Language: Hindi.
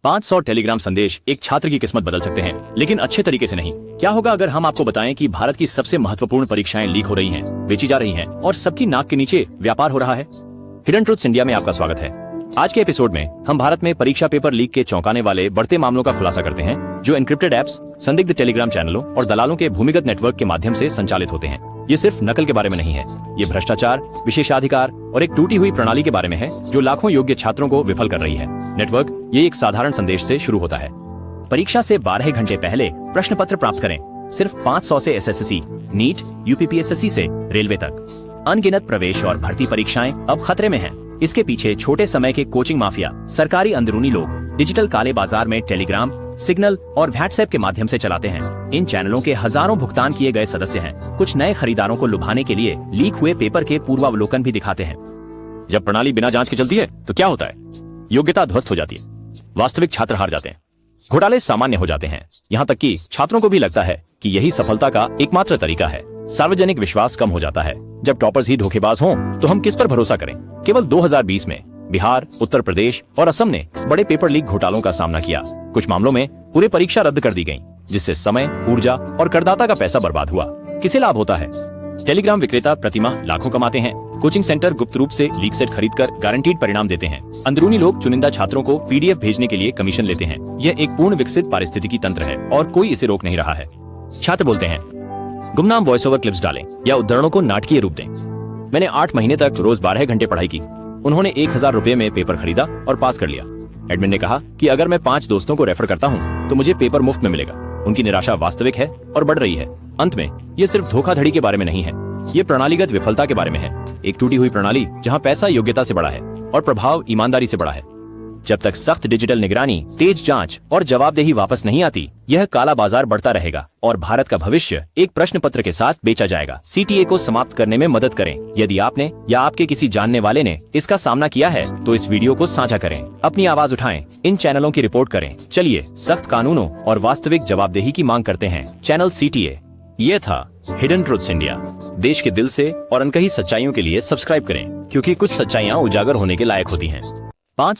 500 टेलीग्राम संदेश एक छात्र की किस्मत बदल सकते हैं, लेकिन अच्छे तरीके से नहीं। क्या होगा अगर हम आपको बताएं कि भारत की सबसे महत्वपूर्ण परीक्षाएं लीक हो रही हैं, बेची जा रही हैं और सबकी नाक के नीचे व्यापार हो रहा है। हिडन ट्रुथ्स इंडिया में आपका स्वागत है। आज के एपिसोड में हम भारत में परीक्षा पेपर लीक के चौंकाने वाले बढ़ते मामलों का खुलासा करते हैं, जो एन्क्रिप्टेड एप्स, संदिग्ध टेलीग्राम चैनलों और दलालों के भूमिगत नेटवर्क के माध्यम से संचालित होते हैं। ये सिर्फ नकल के बारे में नहीं है, ये भ्रष्टाचार, विशेषाधिकार और एक टूटी हुई प्रणाली के बारे में है जो लाखों योग्य छात्रों को विफल कर रही है। नेटवर्क ये एक साधारण संदेश से शुरू होता है। परीक्षा से 12 घंटे पहले प्रश्न पत्र प्राप्त करें। सिर्फ 500 से एसएससी, नीट, यूपीपीएससी से रेलवे तक अनगिनत प्रवेश और भर्ती परीक्षाएं अब खतरे में हैं। इसके पीछे छोटे समय के कोचिंग माफिया, सरकारी अंदरूनी लोग डिजिटल काले बाजार में टेलीग्राम, सिग्नल और व्हाट्सएप के माध्यम से चलाते हैं। इन चैनलों के हजारों भुगतान किए गए सदस्य हैं। कुछ नए खरीदारों को लुभाने के लिए लीक हुए पेपर के पूर्वावलोकन भी दिखाते हैं। जब प्रणाली बिना जांच के चलती है तो क्या होता है? योग्यता ध्वस्त हो जाती है, वास्तविक छात्र हार जाते हैं, घोटाले सामान्य हो जाते हैं। यहाँ तक कि छात्रों को भी लगता है कि यही सफलता का एकमात्र तरीका है। सार्वजनिक विश्वास कम हो जाता है। जब टॉपर्स ही धोखेबाज हों तो हम किस पर भरोसा करें? केवल 2020 में बिहार, उत्तर प्रदेश और असम ने बड़े पेपर लीक घोटालों का सामना किया। कुछ मामलों में पूरी परीक्षा रद्द कर दी गई, जिससे समय, ऊर्जा और करदाता का पैसा बर्बाद हुआ। किसे लाभ होता है? टेलीग्राम विक्रेता प्रतिमाह लाखों कमाते हैं। कोचिंग सेंटर गुप्त रूप से लीक सेट खरीदकर गारंटीड परिणाम देते हैं। अंदरूनी लोग चुनिंदा छात्रों को पीडीएफ भेजने के लिए कमीशन लेते हैं। यह एक पूर्ण विकसित पारिस्थितिकी तंत्र है और कोई इसे रोक नहीं रहा है। छात्र बोलते हैं, गुमनाम वॉइस ओवर क्लिप्स डालें या उद्धरणों को नाटकीय रूप दें। मैंने 8 महीने तक रोज 12 घंटे पढ़ाई की। उन्होंने 1000 रुपए में पेपर खरीदा और पास कर लिया। एडमिन ने कहा कि अगर मैं 5 दोस्तों को रेफर करता हूँ तो मुझे पेपर मुफ्त में मिलेगा। उनकी निराशा वास्तविक है और बढ़ रही है। अंत में ये सिर्फ धोखाधड़ी के बारे में नहीं है, ये प्रणालीगत विफलता के बारे में है। एक टूटी हुई प्रणाली जहाँ पैसा योग्यता से बड़ा है और प्रभाव ईमानदारी से बड़ा है। जब तक सख्त डिजिटल निगरानी, तेज जांच और जवाबदेही वापस नहीं आती, यह काला बाजार बढ़ता रहेगा और भारत का भविष्य एक प्रश्न पत्र के साथ बेचा जाएगा। सीटीए को समाप्त करने में मदद करें। यदि आपने या आपके किसी जानने वाले ने इसका सामना किया है तो इस वीडियो को साझा करें, अपनी आवाज उठाएं, इन चैनलों की रिपोर्ट करें। चलिए सख्त कानूनों और वास्तविक जवाबदेही की मांग करते हैं। Channel CTA. ये था हिडन ट्रुथ्स इंडिया। देश के दिल से और अनकही सच्चाइयों के लिए सब्सक्राइब करें, क्योंकि कुछ सच्चाइयाँ उजागर होने के लायक होती हैं। 500